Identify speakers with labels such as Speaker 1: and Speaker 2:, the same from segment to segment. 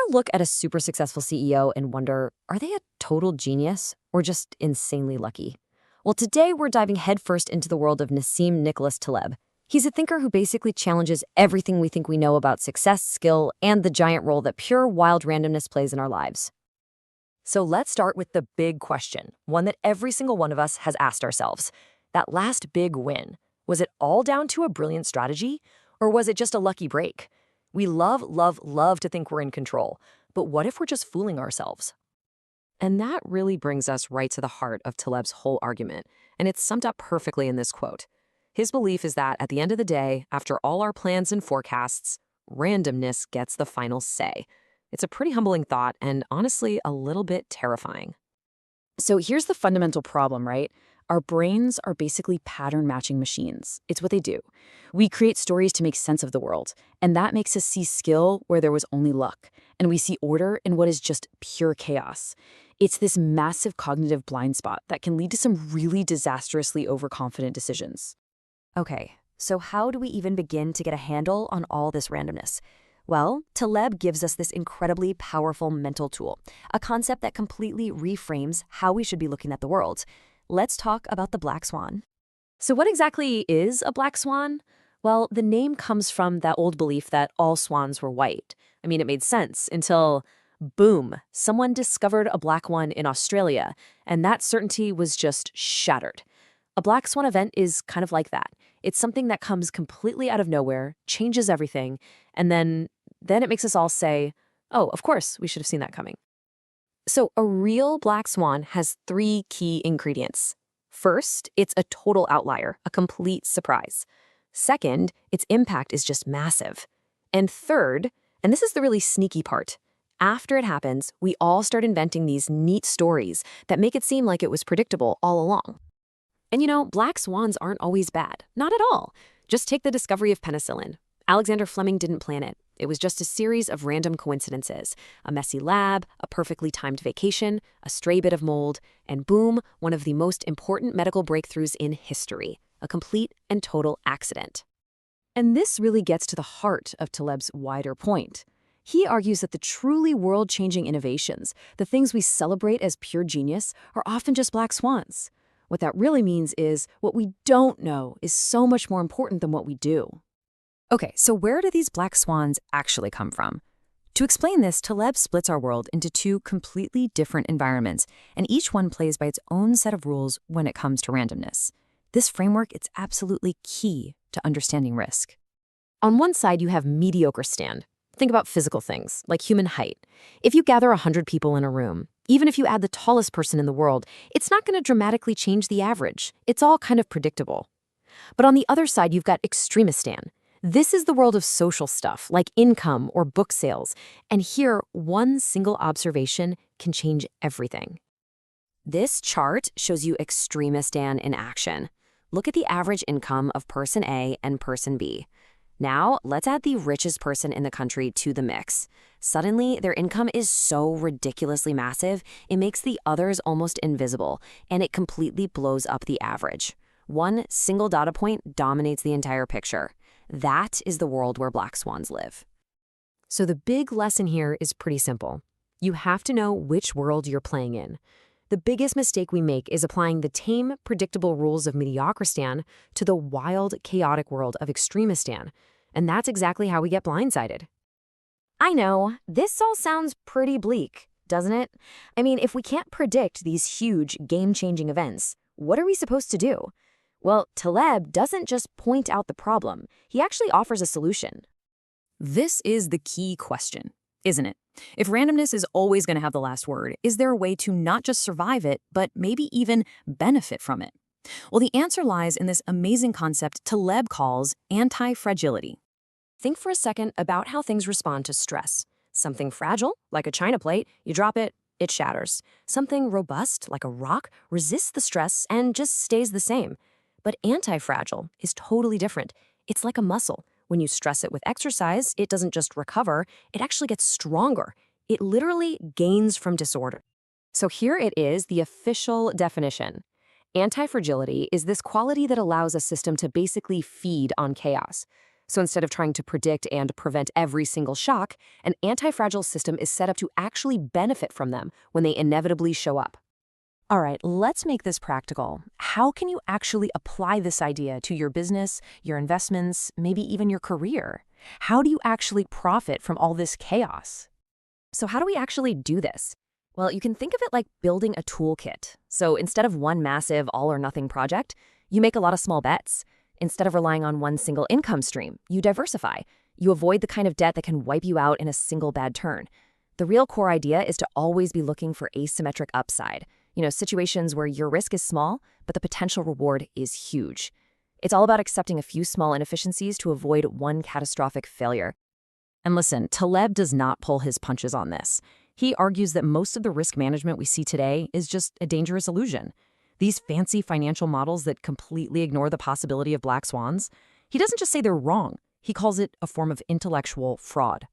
Speaker 1: look at a super successful CEO and wonder, are they a total genius or just insanely lucky? Well, today we're diving headfirst into the world of Nassim Nicholas Taleb. He's a thinker who basically challenges everything we think we know about success, skill, and the giant role that pure wild randomness plays in our lives. So let's start with the big question, one that every single one of us has asked ourselves. That last big win, was it all down to a brilliant strategy, or was it just a lucky break? We love, love, love to think we're in control, but what if we're just fooling ourselves? And that really brings us right to the heart of Taleb's whole argument, and it's summed up perfectly in this quote. His belief is that at the end of the day, after all our plans and forecasts, randomness gets the final say. It's a pretty humbling thought and honestly a little bit terrifying.
Speaker 2: So here's the fundamental problem, right? Our brains are basically pattern matching machines. It's what they do. We create stories to make sense of the world, and that makes us see skill where there was only luck, and we see order in what is just pure chaos. It's this massive cognitive blind spot that can lead to some really disastrously overconfident decisions.
Speaker 1: Okay, so how do we even begin to get a handle on all this randomness? Well, Taleb gives us this incredibly powerful mental tool, a concept that completely reframes how we should be looking at the world. Let's talk about the black swan. So what exactly is a black swan? Well, the name comes from that old belief that all swans were white. I mean, it made sense until, boom, someone discovered a black one in Australia, and that certainty was just shattered. A black swan event is kind of like that. It's something that comes completely out of nowhere, changes everything, and then it makes us all say, oh, of course, we should have seen that coming. So a real black swan has three key ingredients. First, it's a total outlier, a complete surprise. Second, its impact is just massive. And third, and this is the really sneaky part, after it happens, we all start inventing these neat stories that make it seem like it was predictable all along. And you know, black swans aren't always bad. Not at all. Just take the discovery of penicillin. Alexander Fleming didn't plan it. It was just a series of random coincidences. A messy lab, a perfectly timed vacation, a stray bit of mold, and boom, one of the most important medical breakthroughs in history. A complete and total accident. And this really gets to the heart of Taleb's wider point. He argues that the truly world-changing innovations, the things we celebrate as pure genius, are often just black swans. What that really means is what we don't know is so much more important than what we do. Okay, so where do these black swans actually come from? To explain this, Taleb splits our world into two completely different environments, and each one plays by its own set of rules when it comes to randomness. This framework, it's absolutely key to understanding risk. On one side, you have mediocre stand. Think about physical things, like human height. If you gather 100 people in a room, even if you add the tallest person in the world, it's not going to dramatically change the average. It's all kind of predictable. But on the other side, you've got extremistan. This is the world of social stuff, like income or book sales. And here, one single observation can change everything. This chart shows you extremistan in action. Look at the average income of person A and person B. Now, let's add the richest person in the country to the mix. Suddenly, their income is so ridiculously massive, it makes the others almost invisible, and it completely blows up the average. One single data point dominates the entire picture. That is the world where black swans live. So the big lesson here is pretty simple. You have to know which world you're playing in. The biggest mistake we make is applying the tame, predictable rules of mediocristan to the wild, chaotic world of extremistan. And that's exactly how we get blindsided. I know, this all sounds pretty bleak, doesn't it? I mean, if we can't predict these huge, game-changing events, what are we supposed to do? Well, Taleb doesn't just point out the problem. He actually offers a solution.
Speaker 2: This is the key question, isn't it? If randomness is always going to have the last word, is there a way to not just survive it, but maybe even benefit from it? Well, the answer lies in this amazing concept Taleb calls anti-fragility.
Speaker 1: Think for a second about how things respond to stress. Something fragile, like a china plate, you drop it, it shatters. Something robust, like a rock, resists the stress and just stays the same. But anti-fragile is totally different. It's like a muscle. When you stress it with exercise, it doesn't just recover, it actually gets stronger. It literally gains from disorder. So here it is, the official definition. Anti-fragility is this quality that allows a system to basically feed on chaos. So instead of trying to predict and prevent every single shock, an anti-fragile system is set up to actually benefit from them when they inevitably show up. All right, let's make this practical. How can you actually apply this idea to your business, your investments, maybe even your career? How do you actually profit from all this chaos? So how do we actually do this? Well, you can think of it like building a toolkit. So instead of one massive all-or-nothing project, you make a lot of small bets. Instead of relying on one single income stream, you diversify. You avoid the kind of debt that can wipe you out in a single bad turn. The real core idea is to always be looking for asymmetric upside. Situations where your risk is small, but the potential reward is huge. It's all about accepting a few small inefficiencies to avoid one catastrophic failure. And listen, Taleb does not pull his punches on this. He argues that most of the risk management we see today is just a dangerous illusion. These fancy financial models that completely ignore the possibility of black swans, he doesn't just say they're wrong. He calls it a form of intellectual fraud.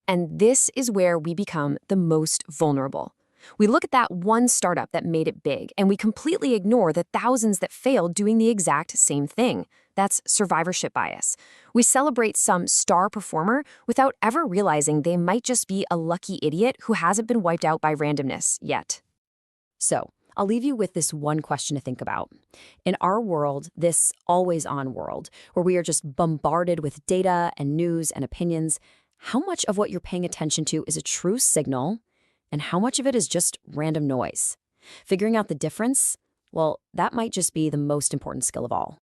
Speaker 1: And this is where we become the most vulnerable. We look at that one startup that made it big, and we completely ignore the thousands that failed doing the exact same thing. That's survivorship bias. We celebrate some star performer without ever realizing they might just be a lucky idiot who hasn't been wiped out by randomness yet. So, I'll leave you with this one question to think about. In our world, this always-on world, where we are just bombarded with data and news and opinions, how much of what you're paying attention to is a true signal, and how much of it is just random noise? Figuring out the difference, well, that might just be the most important skill of all.